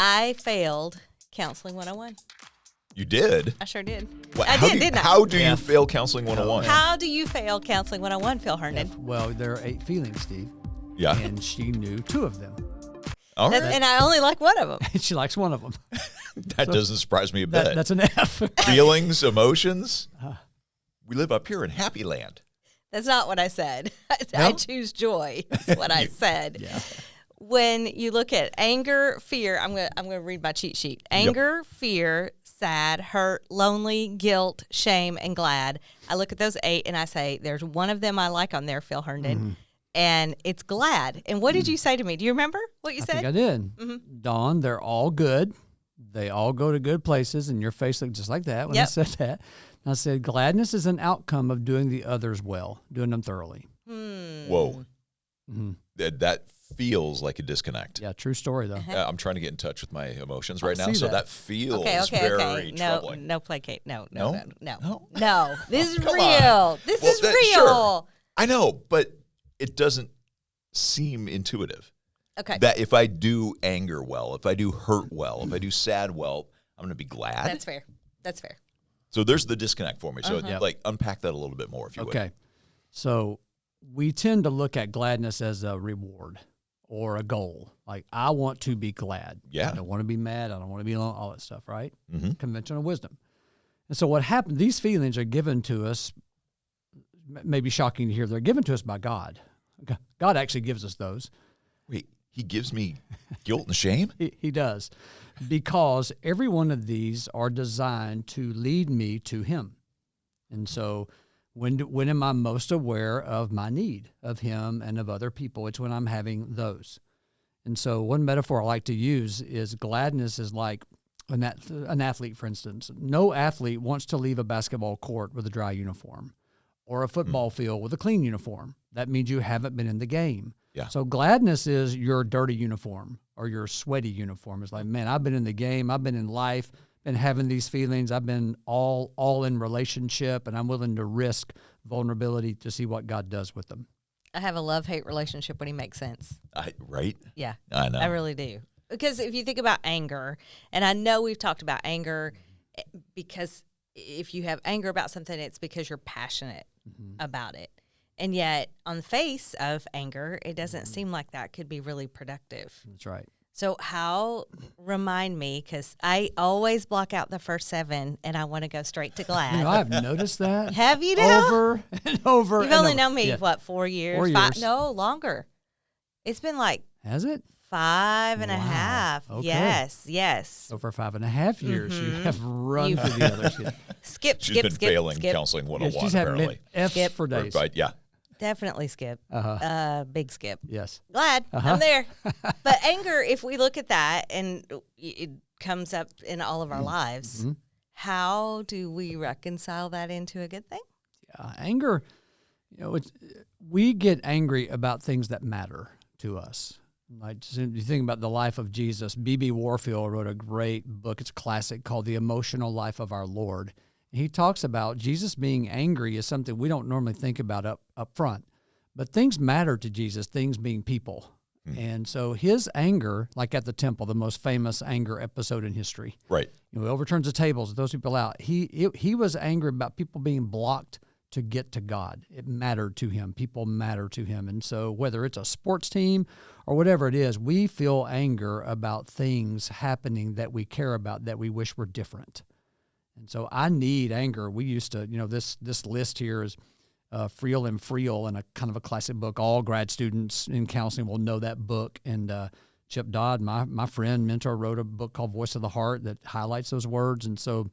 I failed Counseling 101. You did? I sure did. What, I did, didn't I? How do you fail Counseling 101? How do you fail Counseling 101, Phil Herndon? Well, there are 8 feelings, Steve. Yeah. And she knew 2 of them. All right. And I only like one of them. And she likes one of them. That doesn't surprise me a bit. That's an F. Feelings, emotions. We live up here in Happy Land. That's not what I said. I choose joy. Is what I said. Yeah. When you look at anger, fear, I'm gonna read my cheat sheet. Anger, fear, sad, hurt, lonely, guilt, shame, and glad. I look at those 8 and I say, there's one of them I like on there, Phil Herndon, and it's glad. And what did you say to me? Do you remember what you I said? think I did. Dawn, they're all good. They all go to good places, and your face looked just like that when I said that. And I said, gladness is an outcome of doing the others well, doing them thoroughly. Whoa. That feels like a disconnect. Yeah, true story, though. I'm trying to get in touch with my emotions right now, see so that. that feels very troubling. No placate. No. No? This is Come real. on. This Well, is that- real. sure. I know, but it doesn't seem intuitive. Okay. That if I do anger well, if I do hurt well, if I do sad well, I'm going to be glad. That's fair. That's fair. So there's the disconnect for me. So like unpack that a little bit more if you would. Okay. So we tend to look at gladness as a reward or a goal. Like, I want to be glad. Yeah. I don't want to be mad. I don't want to be alone, all that stuff, right? Conventional wisdom. And so what happened, these feelings are given to us, maybe shocking to hear, they're given to us by God. God actually gives us those. Wait, he gives me guilt and shame? He does. Because every one of these are designed to lead me to him. And so when am I most aware of my need of him and of other people? It's when I'm having those. And so one metaphor I like to use is gladness is like an athlete, for instance. No athlete wants to leave a basketball court with a dry uniform or a football field with a clean uniform. That means you haven't been in the game. Yeah. So gladness is your dirty uniform or your sweaty uniform. It's like, man, I've been in the game. I've been in life, been having these feelings. I've been all in relationship, and I'm willing to risk vulnerability to see what God does with them. I have a love-hate relationship when he makes sense. Right? Yeah. I know. I really do. Because if you think about anger, and I know we've talked about anger because if you have anger about something, it's because you're passionate about it. And yet, on the face of anger, it doesn't seem like that could be really productive. That's right. So remind me, because I always block out the first 7, and I want to go straight to glad. You know, I've noticed that. Have you now? Over and over. You've and only over. known me, Yeah. what, 4 years? 4 5, years. no, longer. It's been like Has it? 5 and a Wow. half. Okay. Yes. Over 5.5 years, you have run through the others. Skip, She's skip, been skip, failing skip. Counseling Yeah, 101, she's having apparently. F's Skip. for days. Right, yeah. Definitely skip. Big skip. Yes. Glad I'm there. But anger, if we look at that, and it comes up in all of our lives, how do we reconcile that into a good thing? Anger, we get angry about things that matter to us. Like, you think about the life of Jesus. B.B. Warfield wrote a great book. It's a classic called The Emotional Life of Our Lord. He talks about Jesus being angry is something we don't normally think about up front. But things matter to Jesus, things being people. And so his anger, like at the temple, the most famous anger episode in history. Right. He overturns the tables, throws people out. He was angry about people being blocked to get to God. It mattered to him. People matter to him. And so whether it's a sports team or whatever it is, we feel anger about things happening that we care about that we wish were different. And so I need anger. We used to, this list here is Friel and Friel, and a kind of a classic book. All grad students in counseling will know that book. And Chip Dodd, my friend, mentor, wrote a book called Voice of the Heart that highlights those words. And so,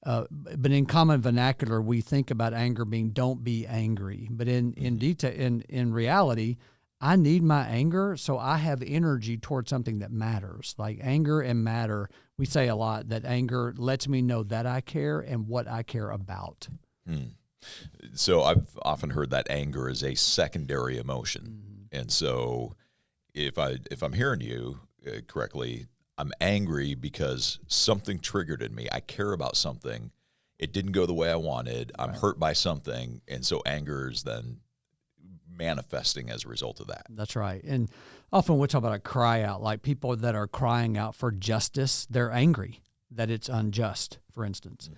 but in common vernacular, we think about anger being don't be angry. But in detail, in reality, I need my anger so I have energy towards something that matters. Like anger and matter, we say a lot that anger lets me know that I care and what I care about. So I've often heard that anger is a secondary emotion. And so if I'm hearing you correctly, I'm angry because something triggered in me. I care about something. It didn't go the way I wanted. I'm hurt by something. And so anger is then manifesting as a result of that. That's right. And often we'll talk about a cry out, like people that are crying out for justice. They're angry that it's unjust, for instance.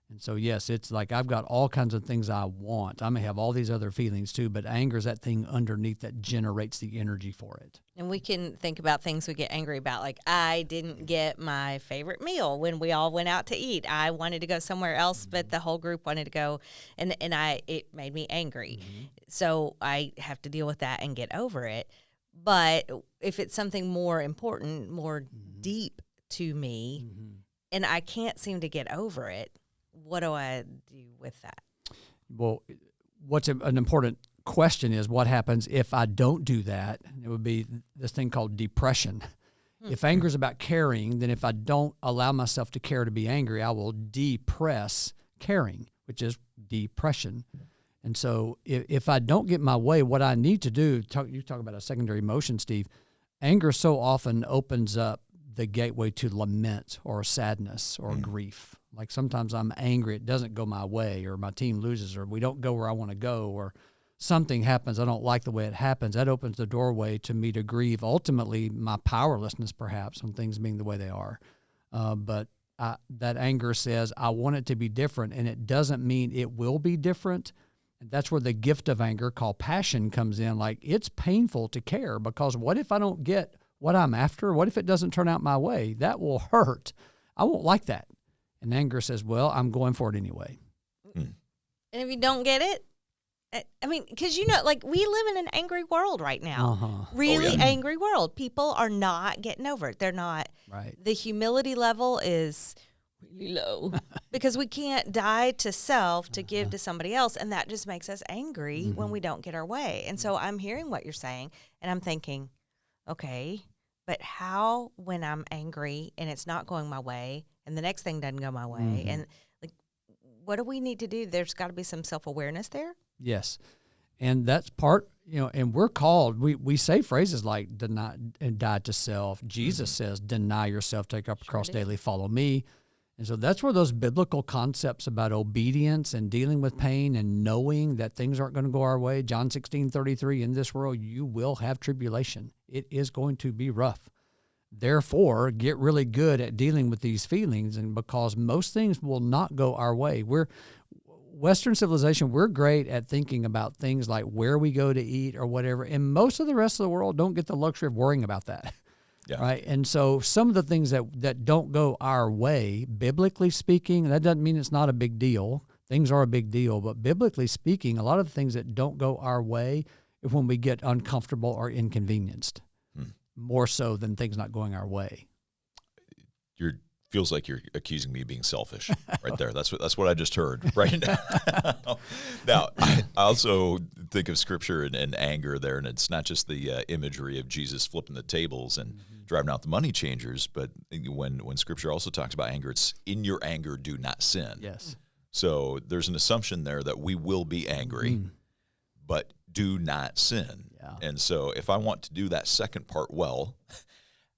And so, yes, it's like I've got all kinds of things I want. I may have all these other feelings too, but anger is that thing underneath that generates the energy for it. And we can think about things we get angry about, like I didn't get my favorite meal when we all went out to eat. I wanted to go somewhere else, but the whole group wanted to go, and it made me angry. So I have to deal with that and get over it. But if it's something more important, more deep to me, and I can't seem to get over it, what do I do with that? Well, what's an important question is what happens if I don't do that? It would be this thing called depression. If anger is about caring, then if I don't allow myself to care to be angry, I will depress caring, which is depression. And so if I don't get my way, what I need to do, you talk about a secondary emotion, Steve, anger so often opens up the gateway to lament or sadness or grief. Like sometimes I'm angry, it doesn't go my way, or my team loses, or we don't go where I want to go, or something happens, I don't like the way it happens. That opens the doorway to me to grieve, ultimately my powerlessness perhaps on things being the way they are. But that anger says, I want it to be different, and it doesn't mean it will be different. And that's where the gift of anger called passion comes in. Like, it's painful to care, because what if I don't get what I'm after? What if it doesn't turn out my way? That will hurt. I won't like that. And anger says, well, I'm going for it anyway. And if you don't get it, I mean, because, like we live in an angry world right now. Really angry world. People are not getting over it. They're not. Right. The humility level is really low because we can't die to self to give to somebody else. And that just makes us angry when we don't get our way. And so I'm hearing what you're saying, and I'm thinking, okay, but how, when I'm angry and it's not going my way and the next thing doesn't go my way, and like, what do we need to do? There's got to be some self-awareness there. Yes. And that's part, and we're called, we say phrases like deny and die to self. Jesus says, deny yourself, take up a cross daily, follow me. And so that's where those biblical concepts about obedience and dealing with pain and knowing that things aren't going to go our way. John 16:33, in this world, you will have tribulation. It is going to be rough. Therefore, get really good at dealing with these feelings, and because most things will not go our way. Western civilization, we're great at thinking about things like where we go to eat or whatever, and most of the rest of the world don't get the luxury of worrying about that. Yeah. Right. And so some of the things that don't go our way, biblically speaking, that doesn't mean it's not a big deal. Things are a big deal, but biblically speaking, a lot of the things that don't go our way is when we get uncomfortable or inconvenienced, more so than things not going our way. Feels like you're accusing me of being selfish right there. That's what I just heard right now. Now, I also think of Scripture and anger there, and it's not just the imagery of Jesus flipping the tables and driving out the money changers, but when Scripture also talks about anger, it's in your anger, do not sin. Yes. So there's an assumption there that we will be angry, but do not sin. Yeah. And so if I want to do that second part well,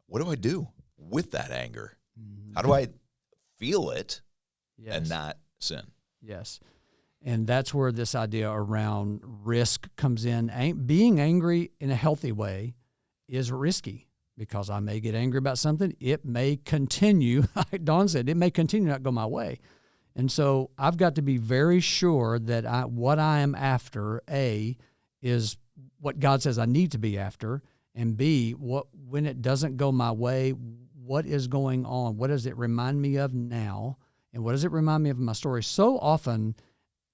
what do I do with that anger? How do I feel it and not sin? Yes. And that's where this idea around risk comes in. Being angry in a healthy way is risky, because I may get angry about something. It may continue, like Dawn said, it may continue not go my way. And so I've got to be very sure that what I am after, A, is what God says I need to be after, and B, when it doesn't go my way, what is going on? What does it remind me of now? And what does it remind me of in my story? So often,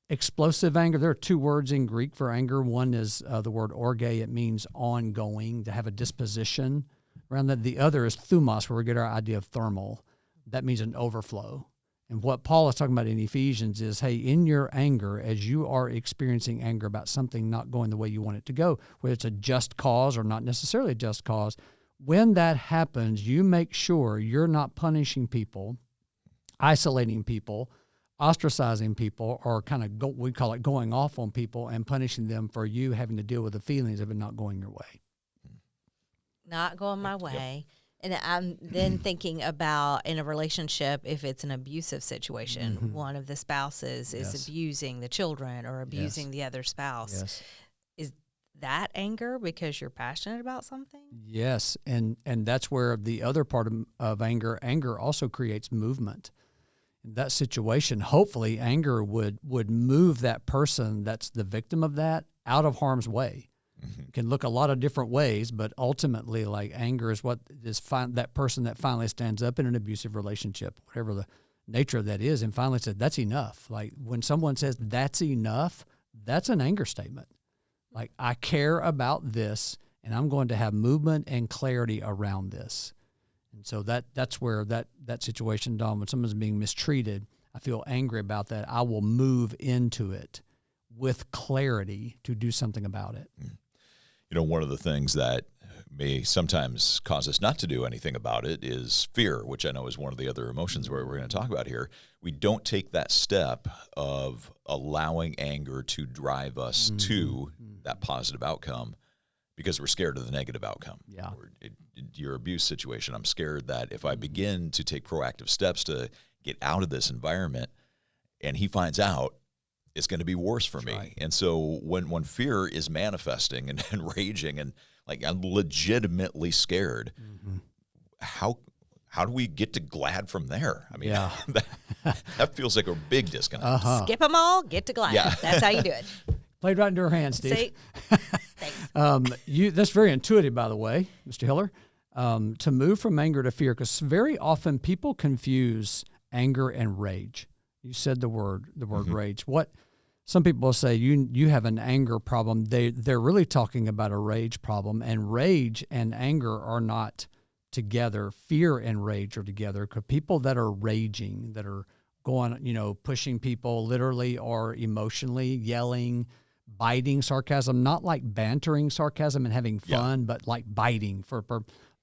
explosive anger, there are two words in Greek for anger. One is the word orge. It means ongoing, to have a disposition around that. The other is thumos, where we get our idea of thermal. That means an overflow. And what Paul is talking about in Ephesians is, hey, in your anger, as you are experiencing anger about something not going the way you want it to go, whether it's a just cause or not necessarily a just cause, when that happens, you make sure you're not punishing people, isolating people, ostracizing people, or kind of we call it going off on people and punishing them for you having to deal with the feelings of it not going your way. Not going my way. And I'm then thinking about in a relationship, if it's an abusive situation, one of the spouses is abusing the children or abusing the other spouse. Is that anger because you're passionate about something? Yes, and that's where the other part of anger also creates movement. In that situation, hopefully anger would move that person that's the victim of that out of harm's way. It can look a lot of different ways, but ultimately, like, anger is what is that person that finally stands up in an abusive relationship, whatever the nature of that is, and finally said, that's enough. Like, when someone says that's enough, that's an anger statement. Like, I care about this, and I'm going to have movement and clarity around this. And so that's where that situation, Don, when someone's being mistreated, I feel angry about that. I will move into it with clarity to do something about it. You know, one of the things that may sometimes cause us not to do anything about it is fear, which I know is one of the other emotions we're going to talk about here. We don't take that step of allowing anger to drive us to that positive outcome because we're scared of the negative outcome. Yeah. Or your abuse situation, I'm scared that if I begin to take proactive steps to get out of this environment and he finds out, it's going to be worse for me. Right. And so when fear is manifesting and raging and like I'm legitimately scared, how do we get to glad from there? I mean, Yeah. that feels like a big disconnect. Skip them all, get to glide. Yeah. That's how you do it. Played right into her hands, Steve. See? Thanks. That's very intuitive, by the way, Mr. Hiller, to move from anger to fear, because very often people confuse anger and rage. You said the word rage. What some people say, you have an anger problem. They're really talking about a rage problem, and rage and anger are not together. Fear and rage are together, because people that are raging, that are going, pushing people literally or emotionally, yelling, biting, sarcasm, not like bantering sarcasm and having fun, but like biting. For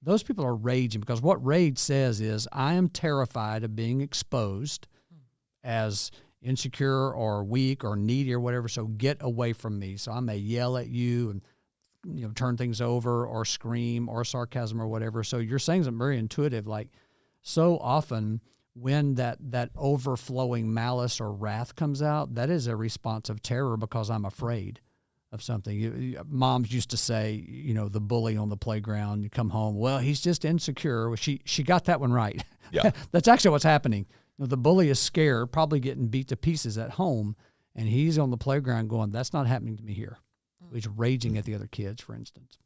those people are raging, because what rage says is, I am terrified of being exposed as insecure or weak or needy or whatever, so get away from me. So I may yell at you and turn things over or scream or sarcasm or whatever. So you're saying something very intuitive. Like, so often when that overflowing malice or wrath comes out, that is a response of terror because I'm afraid of something. Moms used to say, the bully on the playground, you come home, well, he's just insecure. Well, she got that one right. Yeah. That's actually what's happening. The bully is scared, probably getting beat to pieces at home, and he's on the playground going, that's not happening to me here. He's raging at the other kids, for instance.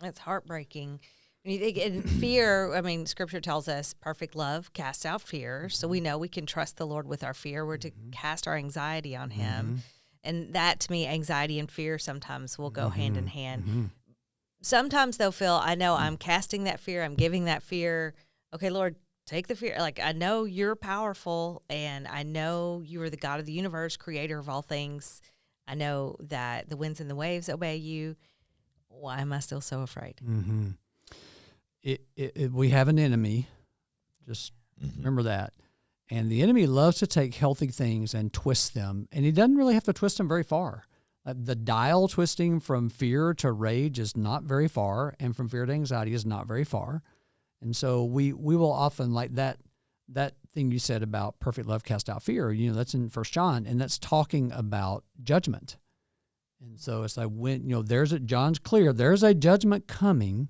That's heartbreaking. When you think in fear, I mean, Scripture tells us perfect love casts out fear. So we know we can trust the Lord with our fear. We're to cast our anxiety on Him. And that, to me, anxiety and fear sometimes will go hand in hand. Sometimes they'll feel, I know I'm casting that fear. I'm giving that fear. Okay, Lord, take the fear. Like, I know you're powerful, and I know you are the God of the universe, creator of all things. I know that the winds and the waves obey you. Why am I still so afraid? We have an enemy. Just remember that. And the enemy loves to take healthy things and twist them. And he doesn't really have to twist them very far. The dial twisting from fear to rage is not very far, and from fear to anxiety is not very far. And so we will often, like that thing you said about perfect love cast out fear, that's in 1 John, and that's talking about judgment. And so it's like when, John's clear, there's a judgment coming,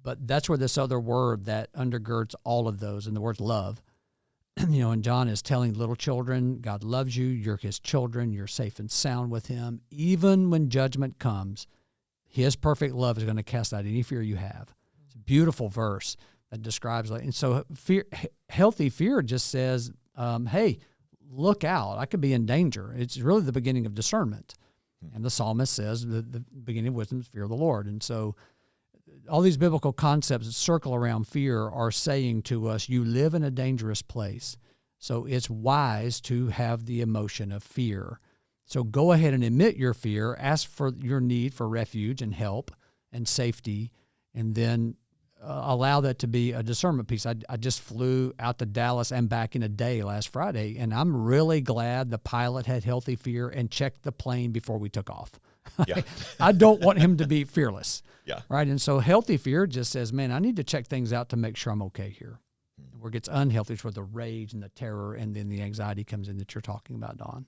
but that's where this other word that undergirds all of those, and the word's love. And John is telling little children, God loves you, you're his children, you're safe and sound with him. Even when judgment comes, his perfect love is going to cast out any fear you have. It's a beautiful verse that describes it. And so healthy fear just says, hey, look out, I could be in danger. It's really the beginning of discernment. And the psalmist says the beginning of wisdom is fear of the Lord. And so all these biblical concepts that circle around fear are saying to us, you live in a dangerous place. So it's wise to have the emotion of fear. So go ahead and admit your fear, ask for your need for refuge and help and safety, and then allow that to be a discernment piece. I just flew out to Dallas and back in a day last Friday, and I'm really glad the pilot had healthy fear and checked the plane before we took off. Yeah. I don't want him to be fearless. Yeah. Right. And so healthy fear just says, man, I need to check things out to make sure I'm okay here. Where it gets unhealthy is where the rage and the terror and then the anxiety comes in that you're talking about, Dawn.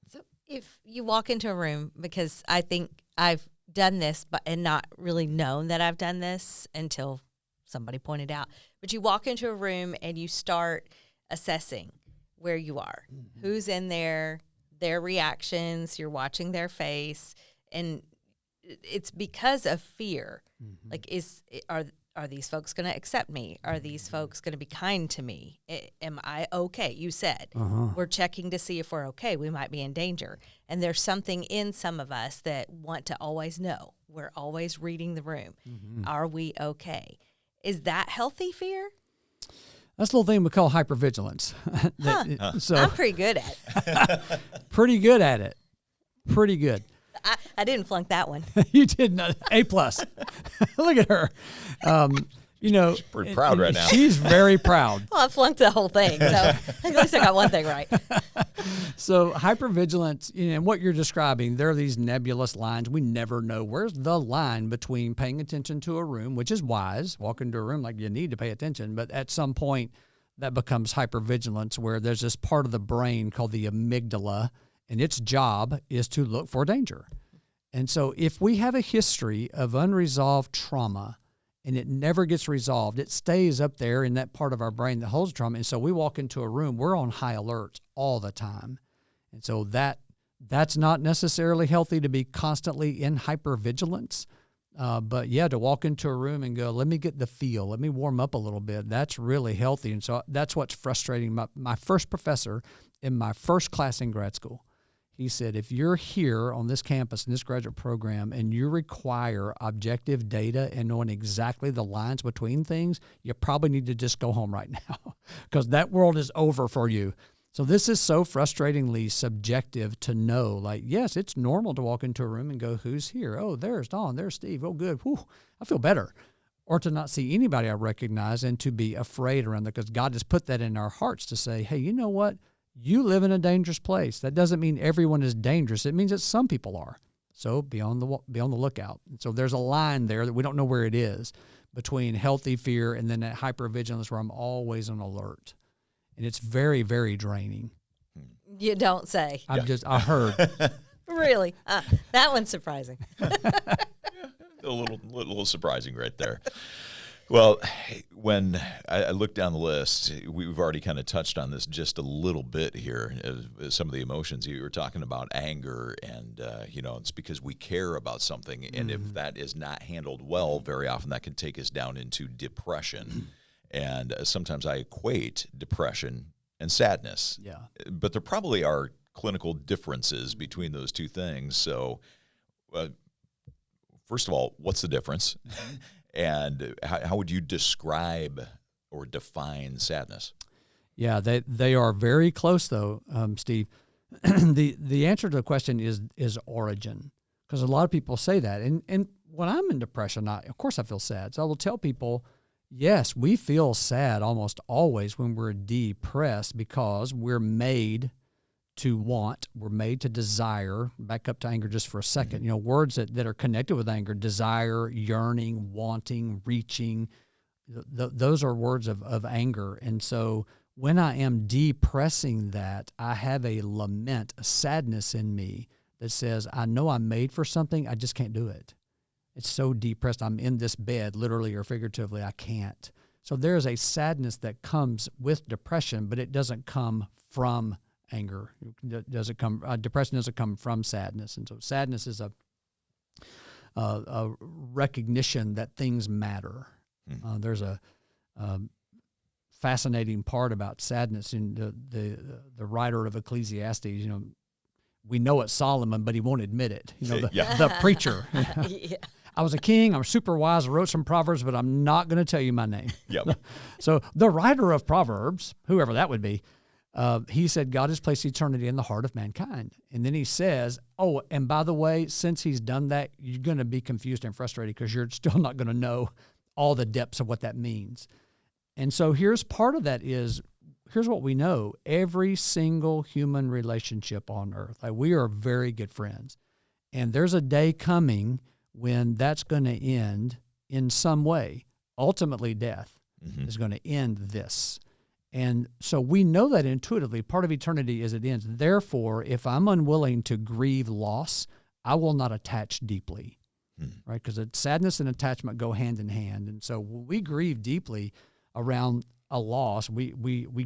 So if you walk into a room, because I think I've done this, but and not really known that I've done this until somebody pointed out. But you walk into a room and you start assessing where you are, who's in there, their reactions. You're watching their face, and it's because of fear. Like, are these folks going to accept me? Are these folks going to be kind to me? Am I okay? You said we're checking to see if we're okay. We might be in danger. And there's something in some of us that want to always know. We're always reading the room. Are we okay? Is that healthy fear? That's a little thing we call hypervigilance. So I'm pretty good at it. pretty good at it. Pretty good. I didn't flunk that one. You did not. A+. Look at her. Pretty proud right now. She's very proud. Well, I flunked the whole thing, so at least I got one thing right. So hypervigilance, and what you're describing, there are these nebulous lines. We never know where's the line between paying attention to a room, which is wise. Walk into a room like you need to pay attention, but at some point that becomes hypervigilance, where there's this part of the brain called the amygdala, and its job is to look for danger. And so if we have a history of unresolved trauma and it never gets resolved, it stays up there in that part of our brain that holds trauma. And so we walk into a room, we're on high alert all the time. And so that's not necessarily healthy to be constantly in hypervigilance. But yeah, to walk into a room and go, let me get the feel, let me warm up a little bit, that's really healthy. And so that's what's frustrating. My first professor in my first class in grad school, he said, if you're here on this campus in this graduate program and you require objective data and knowing exactly the lines between things, you probably need to just go home right now because that world is over for you. So this is so frustratingly subjective to know, like, yes, it's normal to walk into a room and go, who's here? Oh, there's Dawn, there's Steve. Oh, good. Whew, I feel better. Or to not see anybody I recognize and to be afraid around that because God has put that in our hearts to say, hey, you know what? You live in a dangerous place. That doesn't mean everyone is dangerous. It means that some people are. So be on the lookout. And so there's a line there that we don't know where it is between healthy fear and then that hypervigilance where I'm always on alert. And it's very, very draining. You don't say. I heard. Really? That one's surprising. A little surprising right there. Well, when I look down the list, we've already kind of touched on this just a little bit here. Some of the emotions you were talking about, anger, and it's because we care about something, and if that is not handled well, very often that can take us down into depression. And sometimes I equate depression and sadness. Yeah, but there probably are clinical differences between those two things. So, first of all, what's the difference? And how would you describe or define sadness? Yeah, they are very close, though, Steve. The answer to the question is origin, because a lot of people say that. And when I'm in depression, of course I feel sad. So I will tell people, yes, we feel sad almost always when we're depressed because we're made to want, we're made to desire. Back up to anger just for a second. Words that are connected with anger: desire, yearning, wanting, reaching. Those are words of anger. And so when I am depressing that, I have a lament, a sadness in me that says, I know I'm made for something, I just can't do it. It's so depressed. I'm in this bed, literally or figuratively, I can't. So there's a sadness that comes with depression, but it doesn't come from anger. Depression doesn't come from sadness. And so sadness is a recognition that things matter. There's a fascinating part about sadness in the writer of Ecclesiastes. We know it's Solomon, but he won't admit it. The preacher. Yeah. I was a king. I'm super wise. I wrote some Proverbs, but I'm not going to tell you my name. Yep. So the writer of Proverbs, whoever that would be, he said, God has placed eternity in the heart of mankind. And then he says, oh, and by the way, since he's done that, you're going to be confused and frustrated because you're still not going to know all the depths of what that means. And so here's part of that is, here's what we know. Every single human relationship on earth, we are very good friends. And there's a day coming when that's going to end in some way. Ultimately, death is going to end this. And so we know that intuitively. Part of eternity is it ends. Therefore, if I'm unwilling to grieve loss, I will not attach deeply, right? Because sadness and attachment go hand in hand. And so when we grieve deeply around a loss, we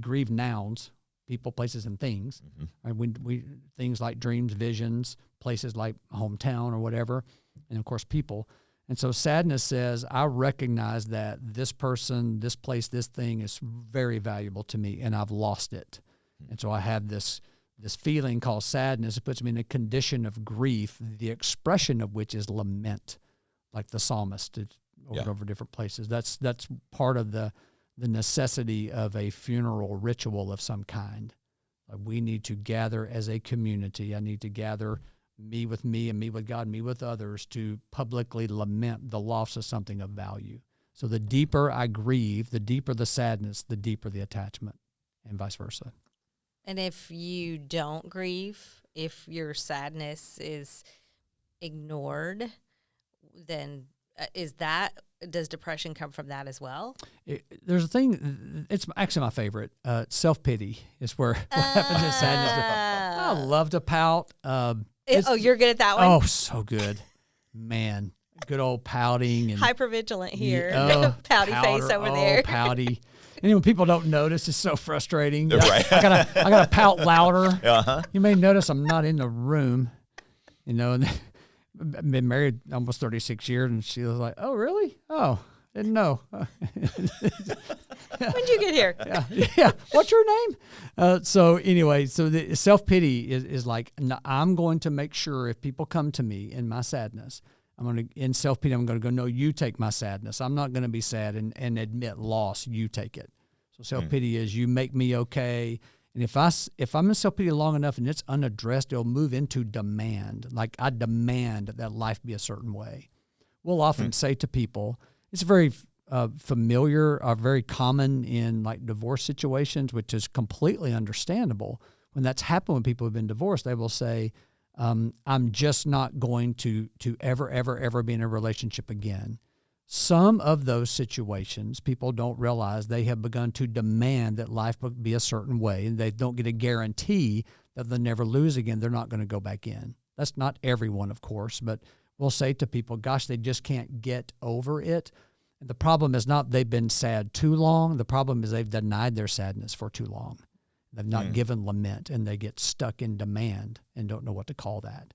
grieve nouns, people, places, and things. Right? We things like dreams, visions, places like hometown or whatever, and of course people. And so sadness says, I recognize that this person, this place, this thing is very valuable to me, and I've lost it. And so I have this feeling called sadness. It puts me in a condition of grief, the expression of which is lament, like the psalmist did over different places. That's part of the necessity of a funeral ritual of some kind. Like we need to gather as a community. I need to gather me with me and me with God, me with others to publicly lament the loss of something of value. So the deeper I grieve, the deeper the sadness, the deeper the attachment, and vice versa. And if you don't grieve, if your sadness is ignored, then does depression come from that as well? There's a thing, it's actually my favorite, self-pity is where what happens in sadness. I love to pout. You're good at that one? Oh, so good. Man, good old pouting. And hypervigilant here. Pouty powder, face over there. Pouty. And when people don't notice, it's so frustrating. Right. I gotta pout louder. Uh-huh. You may notice I'm not in the room, and I've been married almost 36 years, and she was like, "Oh, really? Oh, didn't know." When'd you get here? Yeah. What's your name? So anyway, so the self-pity is like, I'm going to make sure if people come to me in my sadness, in self-pity, I'm going to go, no, you take my sadness. I'm not going to be sad and admit loss. You take it. So self-pity is you make me okay. And if I'm in self-pity long enough and it's unaddressed, it'll move into demand. Like I demand that life be a certain way. We'll often say to people, it's very familiar or very common in like divorce situations, which is completely understandable. When that's happened when people have been divorced, they will say, I'm just not going to ever be in a relationship again. Some of those situations, people don't realize they have begun to demand that life be a certain way, and they don't get a guarantee that they'll never lose again. They're not going to go back in. That's not everyone, of course, but we'll say to people, gosh, they just can't get over it. And the problem is not they've been sad too long. The problem is they've denied their sadness for too long. They've not given lament, and they get stuck in demand and don't know what to call that.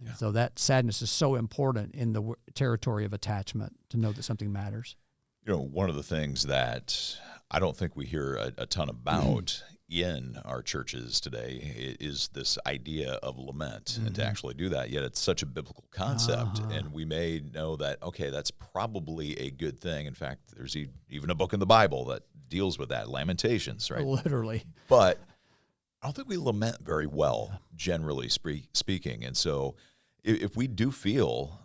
Yeah. So that sadness is so important in the territory of attachment to know that something matters. You know, one of the things that I don't think we hear a ton about in our churches today is this idea of lament and to actually do that. Yet it's such a biblical concept, and we may know that, okay, that's probably a good thing. In fact, there's even a book in the Bible that deals with that, Lamentations, right? Literally. But I don't think we lament very well, generally speaking. And so if we do feel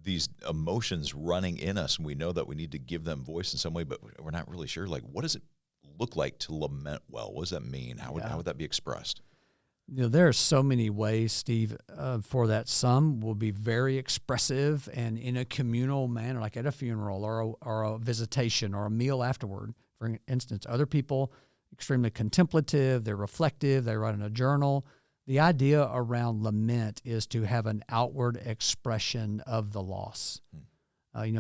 these emotions running in us and we know that we need to give them voice in some way, but we're not really sure, like, what does it look like to lament well? What does that mean? How would that be expressed? You know, there are so many ways, Steve, for that. Some will be very expressive and in a communal manner, like at a funeral or a visitation or a meal afterward, for instance. Other people, extremely contemplative, they're reflective, they write in a journal. The idea around lament is to have an outward expression of the loss.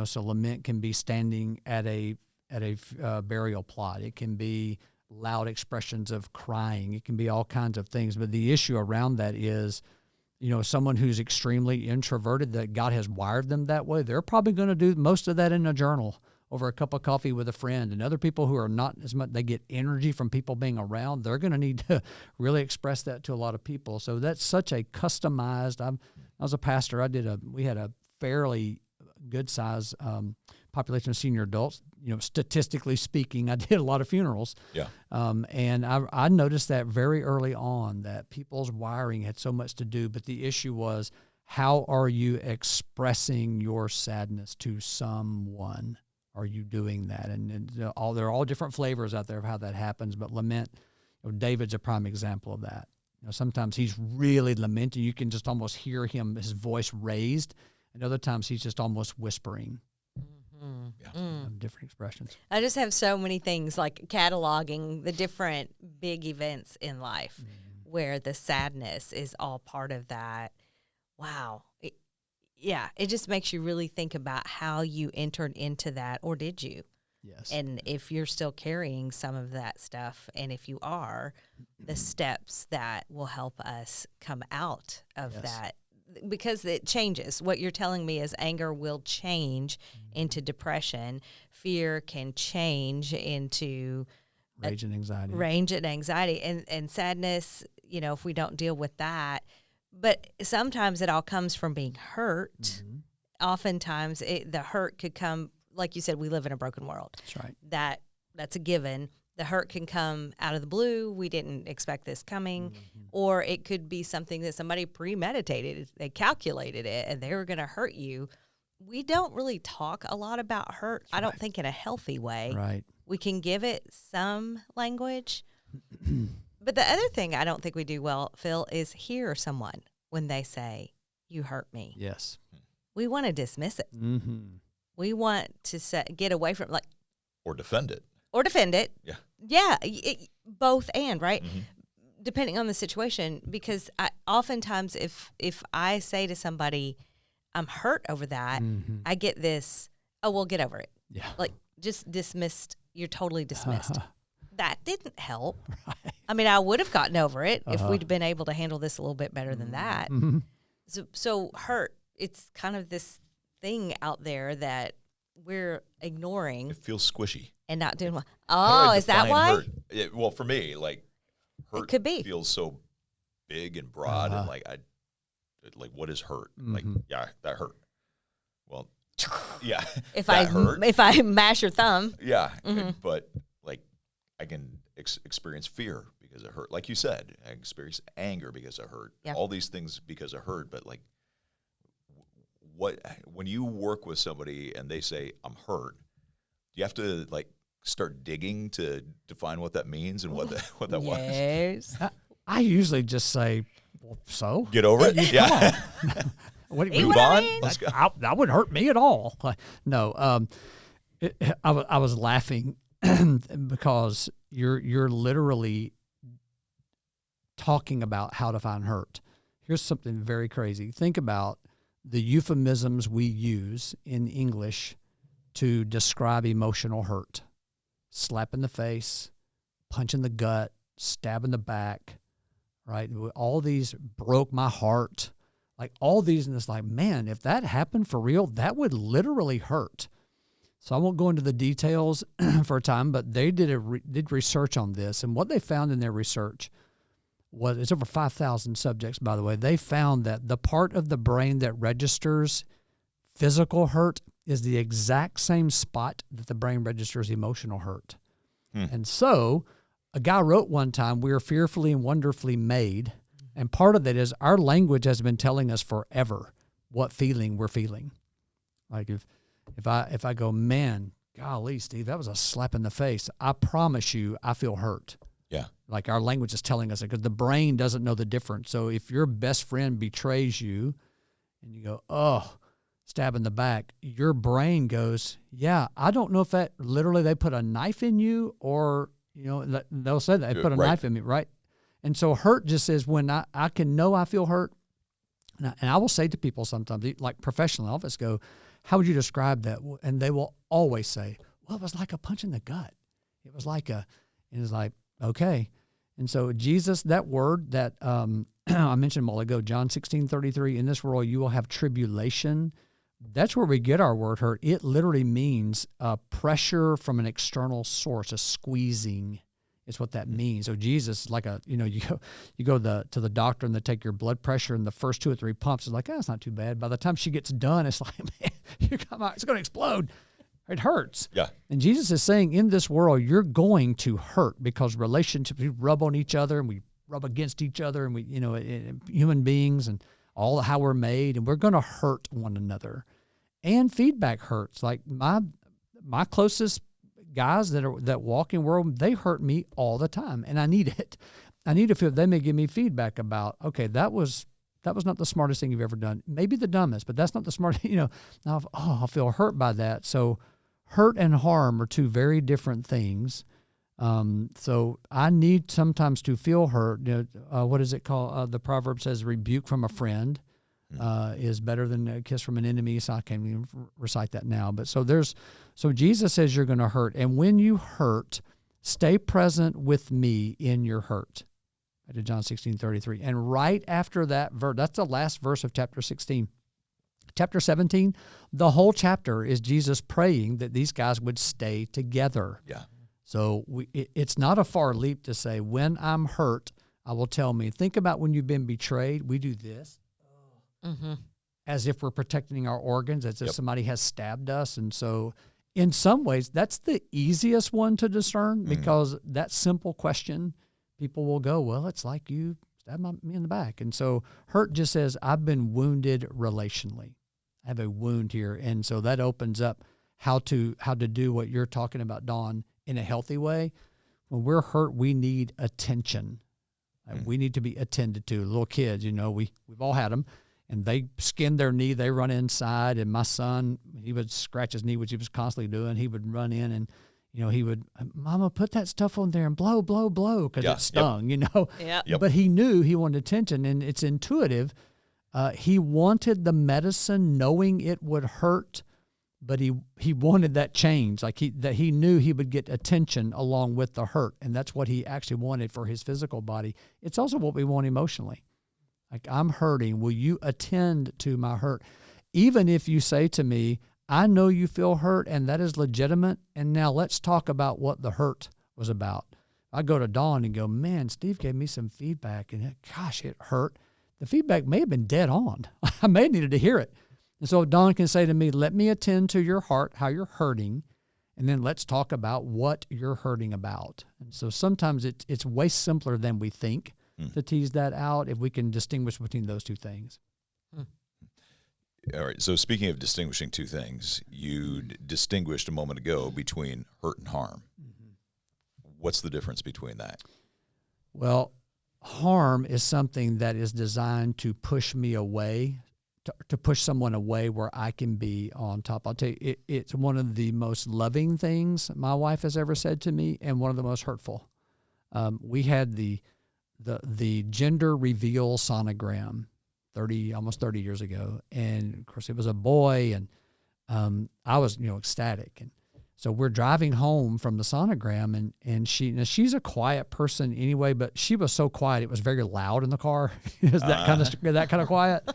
So lament can be standing at a burial plot. It can be loud expressions of crying. It can be all kinds of things. But the issue around that is, someone who's extremely introverted, that God has wired them that way, they're probably going to do most of that in a journal over a cup of coffee with a friend. And other people who are not as much, they get energy from people being around, they're going to need to really express that to a lot of people. So that's such a customized, I was a pastor, we had a fairly good size population of senior adults. Statistically speaking, I did a lot of funerals. Yeah. And I noticed that very early on, that people's wiring had so much to do, but the issue was, how are you expressing your sadness to someone? Are you doing that? And there are all different flavors out there of how that happens, but lament, David's a prime example of that. Sometimes he's really lamenting. You can just almost hear his voice raised, and other times he's just almost whispering. Different expressions. I just have so many things, like cataloging the different big events in life where the sadness is all part of that. wow. Yeah, it just makes you really think about how you entered into that, or did you? Yes. And if you're still carrying some of that stuff, and if you are, the steps that will help us come out of Yes. that, because it changes. What you're telling me is anger will change into depression, fear can change into Rage and anxiety. range and anxiety, and sadness, if we don't deal with that. But sometimes it all comes from being hurt. Mm-hmm. Oftentimes the hurt could come, like you said, we live in a broken world. That's right. That's a given. The hurt can come out of the blue. We didn't expect this coming. Mm-hmm. Or it could be something that somebody premeditated. They calculated it and they were going to hurt you. We don't really talk a lot about hurt, I don't think, in a healthy way. Right. We can give it some language. But the other thing I don't think we do well, Phil, is hear someone when they say, "You hurt me." Yes. We want to dismiss it. Mm-hmm. We want to get away from it, Or defend it. or defend it. Yeah. Yeah, both and, right? Mm-hmm. Depending on the situation, because oftentimes if I say to somebody, "I'm hurt over that," Mm-hmm. I get this, "Oh, well, get over it." Yeah. Like, just dismissed. You're totally dismissed. Uh-huh. That didn't help. Right. I mean, I would have gotten over it if Uh-huh. we'd been able to handle this a little bit better than that. Mm-hmm. So hurt, it's kind of this thing out there that we're ignoring It feels squishy. and not doing well. How do Oh, I is that define why? hurt? Well, for me, like, hurt could be. feels so big and broad, and Uh-huh. like, what is hurt? Like, Mhm. yeah, that hurt. Well, yeah, If that hurt. if I mash your thumb, Yeah, Mhm. but like, I can experience fear because it hurt. Like you said, I experience anger because it hurt. Yeah. All these things because it hurt. But like, when you work with somebody and they say, "I'm hurt," you have to like start digging to define what that means and what that was. yes. I usually just say, well, so? Get over it. Yeah. What, See Move what I on. mean? Let's go. that wouldn't hurt me at all. No, I was laughing because you're literally talking about how to find hurt. Here's something very crazy. Think about the euphemisms we use in English to describe emotional hurt. Slap in the face, punch in the gut, stab in the back, right? All these broke my heart. Like all these, and it's like, man, if that happened for real, that would literally hurt. So I won't go into the details for a time, but they did research on this, and what they found in their research was, it's over 5,000 subjects, by the way. They found that the part of the brain that registers physical hurt is the exact same spot that the brain registers emotional hurt. And so a guy wrote one time, "We are fearfully and wonderfully made." And part of that is our language has been telling us forever what feeling we're feeling. Like if I go, "Man, golly, Steve, that was a slap in the face," I promise you I feel hurt. Yeah. Like our language is telling us it, because the brain doesn't know the difference. So if your best friend betrays you and you go, "Oh," stab in the back, your brain goes, "Yeah, I don't know if that literally they put a knife in you, or, they'll say that they put a Right. knife in me," right? And so hurt just says when I can know I feel hurt. And I will say to people sometimes, like professionally, I'll just go, "How would you describe that?" And they will always say, "Well, it was like a punch in the gut. It was like and it's like, okay." And so Jesus, that word that I mentioned a while ago, John 16:33, "In this world you will have tribulation." That's where we get our word hurt. It literally means pressure from an external source, a squeezing is what that means. So Jesus is like you go to the doctor and they take your blood pressure, and the first 2 or 3 pumps is like, "Oh, it's not too bad." By the time she gets done, it's like, man, you come out, it's going to explode. It hurts. Yeah. And Jesus is saying, in this world, you're going to hurt, because relationships, we rub on each other and we rub against each other, and we, human beings and all how we're made, and we're going to hurt one another. And feedback hurts. Like my closest guys that walk in the world, they hurt me all the time, and I need it. I need to feel they may give me feedback about, okay, that was not the smartest thing you've ever done. Maybe the dumbest, but that's not the smartest. I'll feel hurt by that. So hurt and harm are two very different things. So I need sometimes to feel hurt. What is it called? The proverb says, "Rebuke from a friend." is better than a kiss from an enemy. So I can't even recite that now. But so Jesus says you're going to hurt. And when you hurt, stay present with me in your hurt. To John 16:33. And right after that verse, that's the last verse of chapter 16. Chapter 17, the whole chapter is Jesus praying that these guys would stay together. Yeah. So it's not a far leap to say, when I'm hurt, I will tell me. Think about when you've been betrayed. We do this as if we're protecting our organs, as if somebody has stabbed us. And so in some ways, that's the easiest one to discern because that simple question, people will go, well, it's like you stabbed me in the back. And so hurt just says, I've been wounded relationally. I have a wound here. And so that opens up how to do what you're talking about, Dawn, in a healthy way. When we're hurt, we need attention. We need to be attended to. Little kids, we've all had them, and they skin their knee. They run inside, and my son, he would scratch his knee, which he was constantly doing. He would run in and he would, Mama, put that stuff on there and blow, blow, blow, because it stung, Yep. But he knew he wanted attention, and it's intuitive. He wanted the medicine knowing it would hurt, but he wanted that change, that he knew he would get attention along with the hurt, and that's what he actually wanted for his physical body. It's also what we want emotionally. Like, I'm hurting. Will you attend to my hurt? Even if you say to me, I know you feel hurt, and that is legitimate, and now let's talk about what the hurt was about. I go to Dawn and go, man, Steve gave me some feedback, and gosh, it hurt. The feedback may have been dead on. I may have needed to hear it. And so Dawn can say to me, let me attend to your heart, how you're hurting, and then let's talk about what you're hurting about. And so sometimes it's way simpler than we think to tease that out if we can distinguish between those two things. All right. So speaking of distinguishing two things, you distinguished a moment ago between hurt and harm. What's the difference between that? Well, harm is something that is designed to push me away, to push someone away where I can be on top. I'll tell you, it's one of the most loving things my wife has ever said to me, and one of the most hurtful. We had the gender reveal sonogram almost 30 years ago. And of course it was a boy, and I was, ecstatic. And so we're driving home from the sonogram, and she's a quiet person anyway, but she was so quiet, it was very loud in the car. It was that kind of quiet.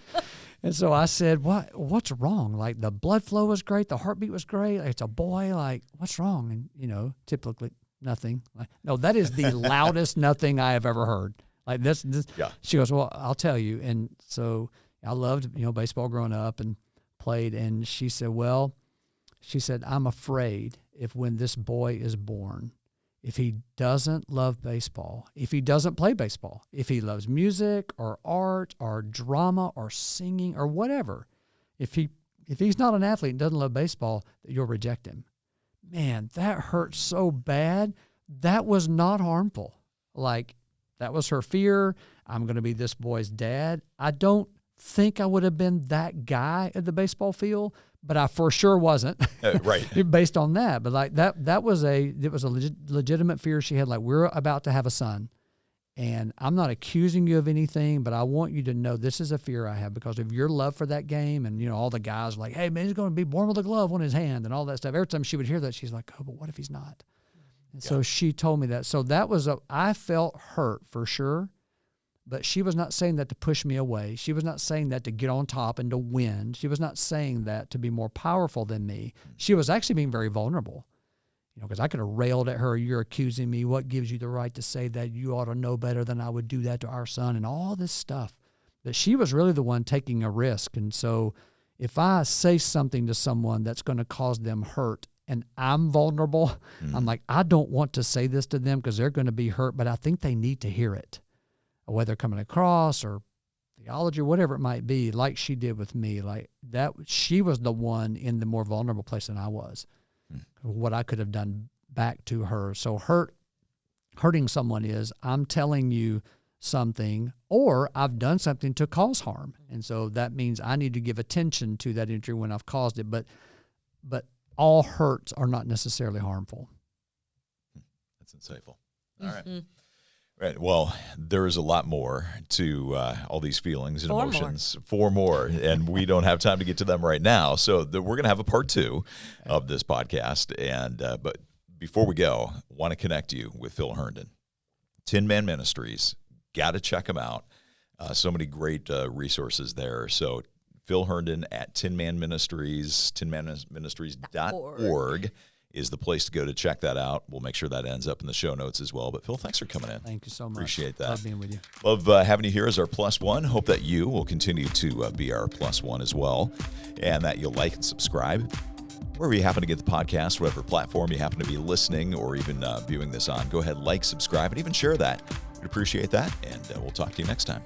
And so I said, what's wrong? Like, the blood flow was great. The heartbeat was great. It's a boy. Like, what's wrong? And, typically nothing. Like, no, that is the loudest nothing I have ever heard. Like this. Yeah. She goes, well, I'll tell you. And so I loved, baseball growing up and played. And she said, I'm afraid when this boy is born, if he doesn't love baseball, if he doesn't play baseball, if he loves music or art or drama or singing or whatever, if he's not an athlete and doesn't love baseball, you'll reject him. Man, that hurt so bad. That was not harmful. Like, that was her fear. I'm going to be this boy's dad. I don't think I would have been that guy at the baseball field, but I for sure wasn't. Right. Based on that. But like it was a legitimate fear she had. Like, we're about to have a son, and I'm not accusing you of anything, but I want you to know this is a fear I have because of your love for that game. And, all the guys were like, hey, man, he's going to be born with a glove on his hand and all that stuff. Every time she would hear that, she's like, oh, but what if he's not? And so she told me that. So that was I felt hurt for sure, but she was not saying that to push me away. She was not saying that to get on top and to win. She was not saying that to be more powerful than me. She was actually being very vulnerable, because I could have railed at her, you're accusing me. What gives you the right to say that? You ought to know better than I would do that to our son and all this stuff. But she was really the one taking a risk. And so if I say something to someone that's going to cause them hurt, and I'm vulnerable, I'm like, I don't want to say this to them because they're going to be hurt, but I think they need to hear it, whether coming across or theology or whatever it might be, like she did with me. Like that, she was the one in the more vulnerable place than I was, what I could have done back to her. So hurting someone is, I'm telling you something, or I've done something to cause harm. And so that means I need to give attention to that injury when I've caused it. But all hurts are not necessarily harmful. That's insightful. All right. Right. Well, there is a lot more to all these feelings and 4 more. emotions. 4 more, and we don't have time to get to them right now. So we're going to have a part 2 of this podcast. And but before we go, want to connect you with Phil Herndon, Tin Man Ministries. Got to check them out. So many great resources there. So Phil Herndon at Tin Man Ministries, tinmanministries.org is the place to go to check that out. We'll make sure that ends up in the show notes as well. But Phil, thanks for coming in. Thank you so much. Appreciate that. Love being with you. Love having you here as our +1. Hope that you will continue to be our +1 as well, and that you'll like and subscribe wherever you happen to get the podcast, whatever platform you happen to be listening or even viewing this on. Go ahead, like, subscribe, and even share that. We'd appreciate that, and we'll talk to you next time.